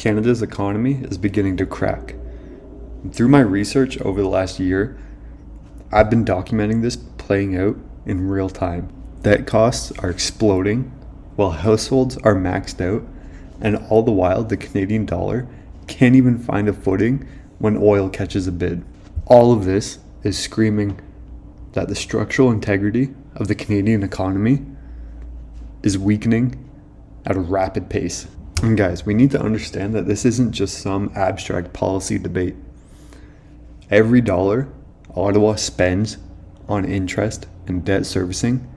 Canada's economy is beginning to crack. Through my research over the last year, I've been documenting this playing out in real time. Debt costs are exploding while households are maxed out, and all the while the Canadian dollar can't even find a footing when oil catches a bid. All of this is screaming that the structural integrity of the Canadian economy is weakening at a rapid pace. And guys, we need to understand that this isn't just some abstract policy debate. Every dollar Ottawa spends on interest and debt servicing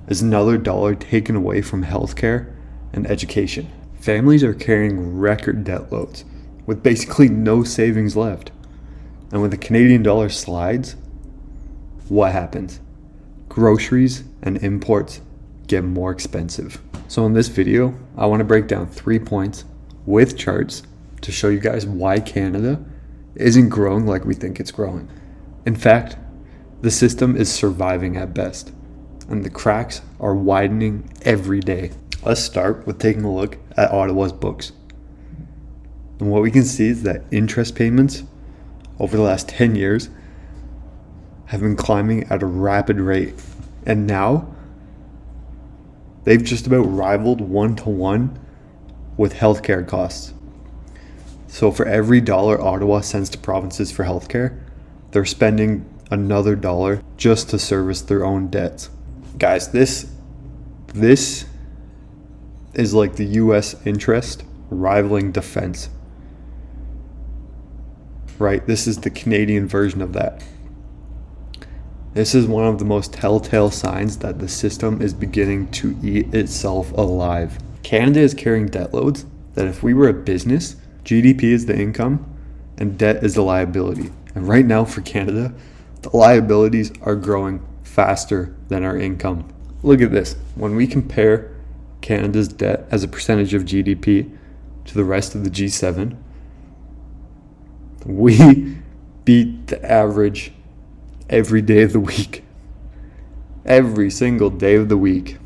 is another dollar taken away from healthcare and education. Families are carrying record debt loads with basically no savings left. And when the Canadian dollar slides, what happens? Groceries and imports get more expensive. So in this video, I want to break down 3 points with charts to show you guys why Canada isn't growing like we think it's growing. In fact, the system is surviving at best, and the cracks are widening every day. Let's start with taking a look at Ottawa's books. And what we can see is that interest payments over the last 10 years have been climbing at a rapid rate. And now they've just about rivaled 1-to-1 with healthcare costs. So for every dollar Ottawa sends to provinces for healthcare, they're spending another dollar just to service their own debts. Guys, this is like the US interest rivaling defense. Right? This is the Canadian version of that. This is one of the most telltale signs that the system is beginning to eat itself alive. Canada is carrying debt loads that if we were a business, GDP is the income and debt is the liability. And right now for Canada, the liabilities are growing faster than our income. Look at this. When we compare Canada's debt as a percentage of GDP to the rest of the G7, we beat the average every day of the week. Every single day of the week.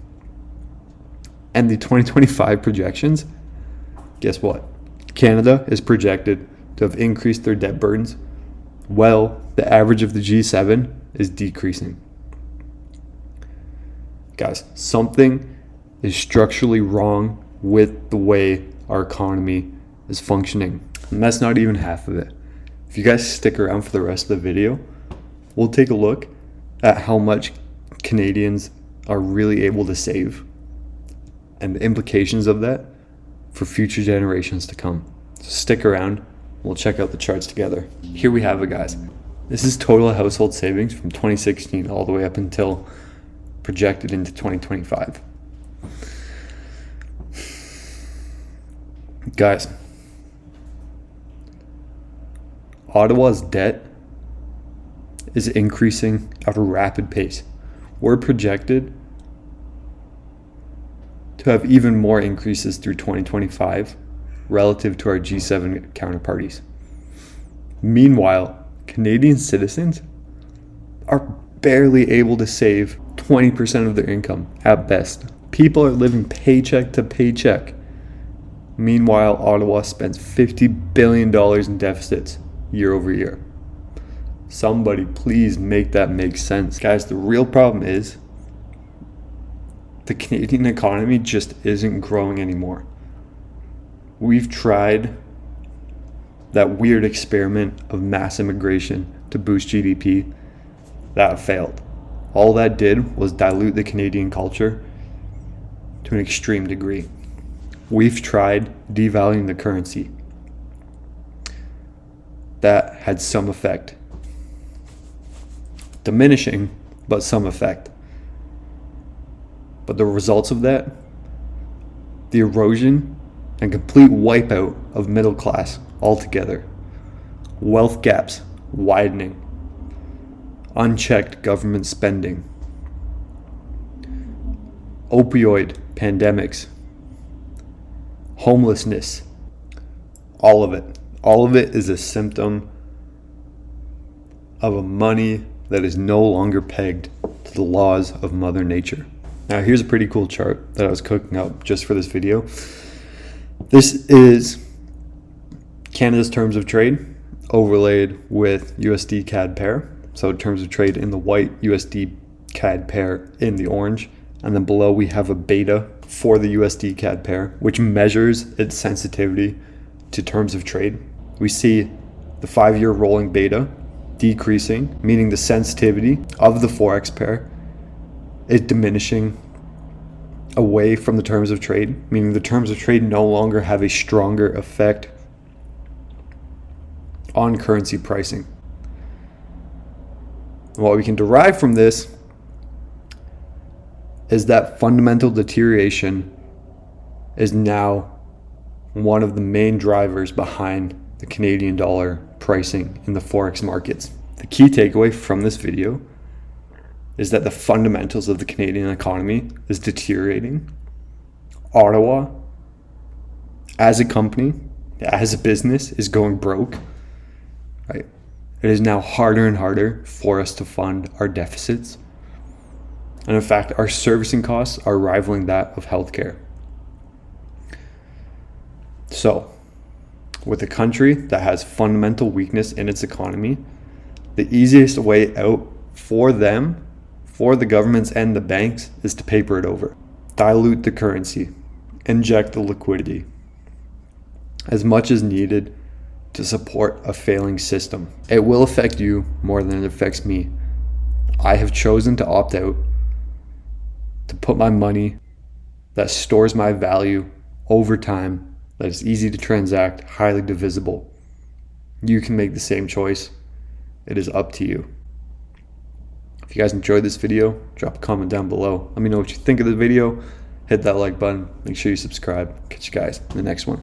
And the 2025 projections, guess what? Canada is projected to have increased their debt burdens while the average of the G7 is decreasing. Guys, something is structurally wrong with the way our economy is functioning. And that's not even half of it. If you guys stick around for the rest of the video, we'll take a look at how much Canadians are really able to save and the implications of that for future generations to come. So stick around, we'll check out the charts together. Here we have it, guys. This is total household savings from 2016 all the way up until projected into 2025. Guys, Ottawa's debt is increasing at a rapid pace. We're projected to have even more increases through 2025 relative to our G7 counterparties. Meanwhile, Canadian citizens are barely able to save 20% of their income at best. People are living paycheck to paycheck. Meanwhile, Ottawa spends $50 billion in deficits year over year. Somebody please make that make sense. Guys, the real problem is the Canadian economy just isn't growing anymore. We've tried that weird experiment of mass immigration to boost GDP. That failed. All that did was dilute the Canadian culture to an extreme degree. We've tried devaluing the currency. That had some effect. Diminishing, but some effect. But the results of that, the erosion and complete wipeout of middle class altogether, wealth gaps widening, unchecked government spending, opioid pandemics, homelessness, all of it. All of it is a symptom of a money that is no longer pegged to the laws of Mother Nature. Now here's a pretty cool chart that I was cooking up just for this video. This is Canada's terms of trade overlaid with USD CAD pair. So terms of trade in the white, USD CAD pair in the orange. And then below we have a beta for the USD CAD pair, which measures its sensitivity to terms of trade. We see the 5-year rolling beta decreasing, meaning the sensitivity of the Forex pair is diminishing away from the terms of trade, meaning the terms of trade no longer have a stronger effect on currency pricing. And what we can derive from this is that fundamental deterioration is now one of the main drivers behind the Canadian dollar pricing in the Forex markets. The key takeaway from this video is that the fundamentals of the Canadian economy is deteriorating. Ottawa, as a company, as a business, is going broke. Right? It is now harder and harder for us to fund our deficits. And in fact, our servicing costs are rivaling that of healthcare. So, with a country that has fundamental weakness in its economy, the easiest way out for them, for the governments and the banks, is to paper it over. Dilute the currency. Inject the liquidity as much as needed to support a failing system. It will affect you more than it affects me. I have chosen to opt out, to put my money that stores my value over time, that is easy to transact, highly divisible. You can make the same choice. It is up to you. If you guys enjoyed this video, drop a comment down below. Let me know what you think of the video. Hit that like button. Make sure you subscribe. Catch you guys in the next one.